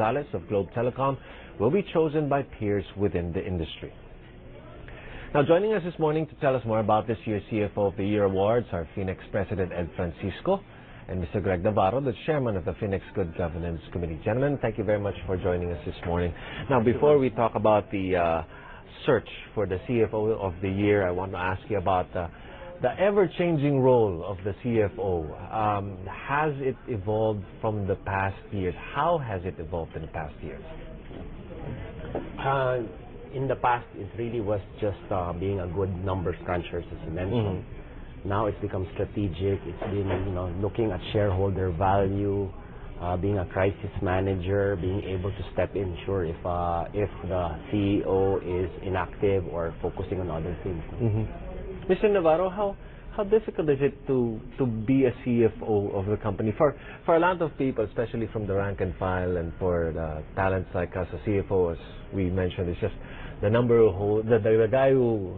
Gonzalez of Globe Telecom will be chosen by peers within the industry. Now, joining us this morning to tell us more about this year's CFO of the Year awards are Finex President Ed Francisco and Mr. Greg Navarro, the chairman of the Finex Good Governance Committee. Gentlemen, thank you very much for joining us this morning. Now, before we talk about the search for the CFO of the Year, I want to ask you about the ever-changing role of the CFO. Has it evolved from the past years? How has it evolved in the past years? In the past, it really was just being a good numbers cruncher, as you mentioned. Now it's become strategic. It's been, looking at shareholder value, being a crisis manager, being able to step in, sure, if the CEO is inactive or focusing on other things. Mr. Navarro, how difficult is it to be a CFO of the company? For a lot of people, especially from the rank and file, and for the talents like us, a CFO, as we mentioned, is just the the guy who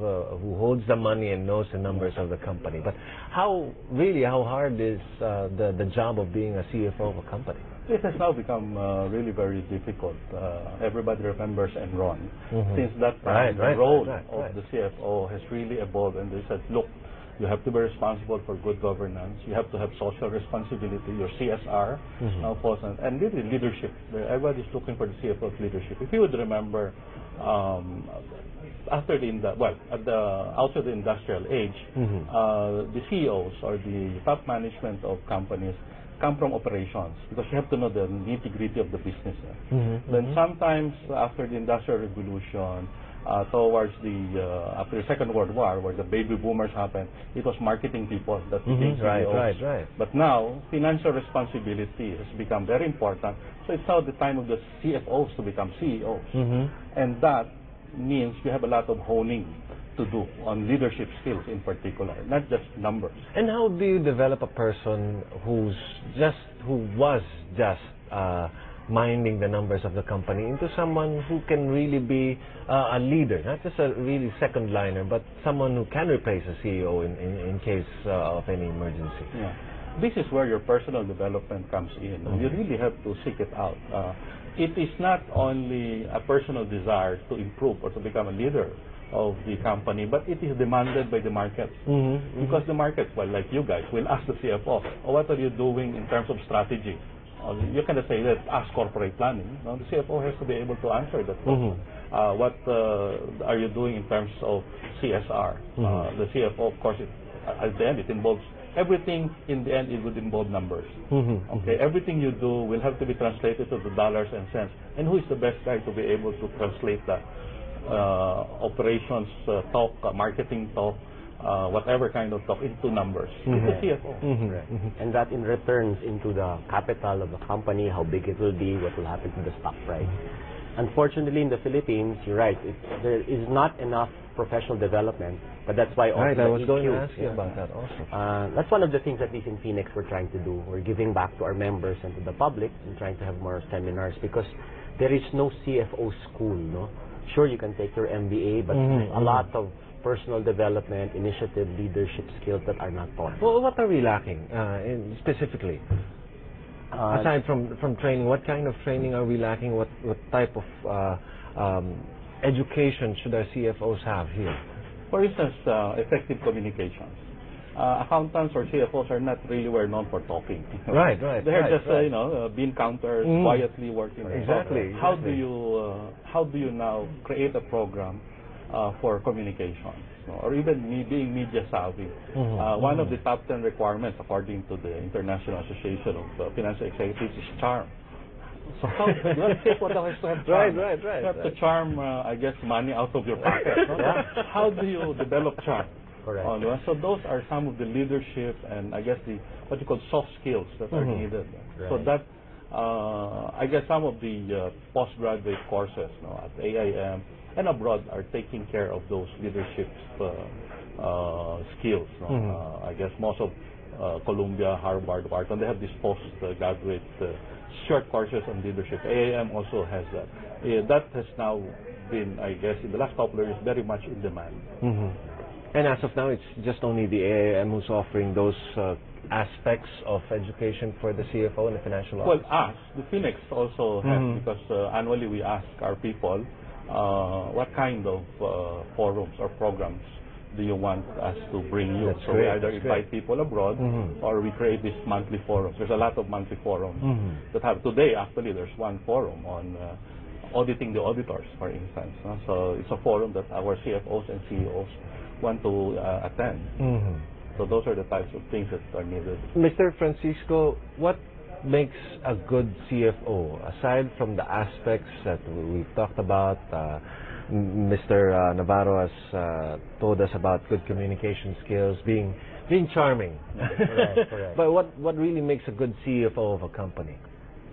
holds the money and knows the numbers of the company. But how hard is the job of being a CFO of a company? It has now become really very difficult. Everybody remembers Enron. Since that time, the role of the CFO has really evolved, and they said, look, you have to be responsible for good governance. You have to have social responsibility, your CSR, and really leadership. Everybody's looking for the CFO's leadership. If you would remember, after at the outset of the industrial age, the CEOs or the top management of companies come from operations, because you have to know the nitty-gritty of the business. Then sometimes after the Industrial Revolution, towards after the Second World War, where the baby boomers happened, it was marketing people that became CEOs. Right. But now, financial responsibility has become very important. So it's now the time of the CFOs to become CEOs. And that means you have a lot of honing to do on leadership skills in particular, not just numbers. And how do you develop a person who was just minding the numbers of the company into someone who can really be a leader, not just a really second liner, but someone who can replace a CEO in case of any emergency? Yeah. This is where your personal development comes in. You really have to seek it out. It is not only a personal desire to improve or to become a leader of the company, but it is demanded by the market. Because the market, like you guys, will ask the CFO, what are you doing in terms of strategy? You cannot say that, ask corporate planning. No, the CFO has to be able to answer that question. What are you doing in terms of CSR? The CFO, of course, at the end, it involves everything. In the end, it would involve numbers. Okay, everything you do will have to be translated to the dollars and cents. And who is the best guy to be able to translate that? Operations talk, marketing talk, whatever kind of talk into numbers. It's the CFO. And that in returns into the capital of the company, how big it will be, what will happen to the stock price. Unfortunately, in the Philippines, you're right, there is not enough professional development, but that's why also I was going to ask you about that also. That's one of the things, at least in Finex, we're trying to do. We're giving back to our members and to the public and trying to have more seminars, because there is no CFO school, no? Sure, you can take your MBA, but a lot of personal development, initiative, leadership skills that are not taught. Well, what are we lacking specifically? Aside from training, what kind of training are we lacking? What type of education should our CFOs have here? For instance, effective communications. Accountants or CFOs are not really well known for talking. Right. They're just bean counters, quietly working. Exactly. How do you now create a program for communications, or even being media savvy? One of the top 10 requirements, according to the International Association of Financial Executives, is charm. So how CFO has to have charm? Right. You have to charm, I guess, money out of your pocket. How do you develop charm? Correct. So those are some of the leadership and I guess what you call soft skills that are needed. Right. So that I guess some of the postgraduate courses at AIM and abroad are taking care of those leadership skills. I guess most of Columbia, Harvard, Wharton, they have these postgraduate short courses on leadership. AIM also has that. That has now been, I guess, in the last couple of years, very much in demand. And as of now, it's just only the AIM who's offering those aspects of education for the CFO and the financial Well, officer? the Finex also has, because annually we ask our people, what kind of forums or programs do you want us to bring you? That's so great, we either that's invite great. people abroad, or we create these monthly forums. There's a lot of monthly forums that have. Today, actually, there's one forum on auditing the auditors, for instance. So it's a forum that our CFOs and CEOs want to attend. So those are the types of things that are needed. Mr. Francisco, what makes a good CFO, aside from the aspects that we've talked about? Mr. Navarro has told us about good communication skills, being charming. Correct. But what really makes a good CFO of a company?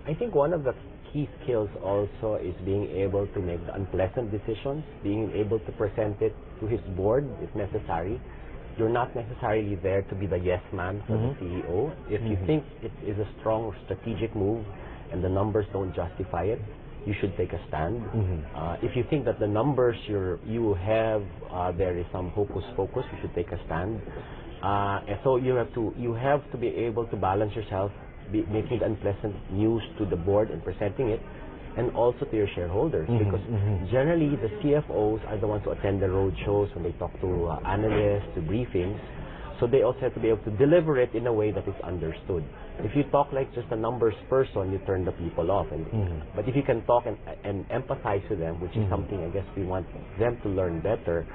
I think one of the key skills also is being able to make the unpleasant decisions, being able to present it to his board if necessary. You're not necessarily there to be the yes man for the CEO. If you think it is a strong strategic move and the numbers don't justify it, you should take a stand. If you think that the numbers you have, there is some hocus pocus, you should take a stand. And so you have to be able to balance yourself, making the unpleasant news to the board and presenting it, and also to your shareholders, because generally the CFOs are the ones who attend the road shows when they talk to analysts, to briefings. So they also have to be able to deliver it in a way that is understood. If you talk like just a numbers person, you turn the people off. But if you can talk and empathize with them, which is something I guess we want them to learn better,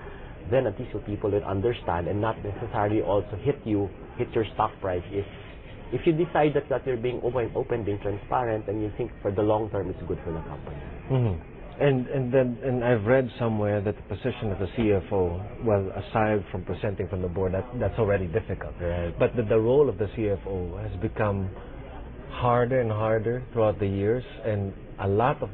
then at least the people will understand and not necessarily also hit your stock price. If you decide that you're being open, being transparent, and you think for the long term it's good for the company. And I've read somewhere that the position of the CFO, well, aside from presenting from the board, that's already difficult. Right. But the role of the CFO has become harder and harder throughout the years, and a lot of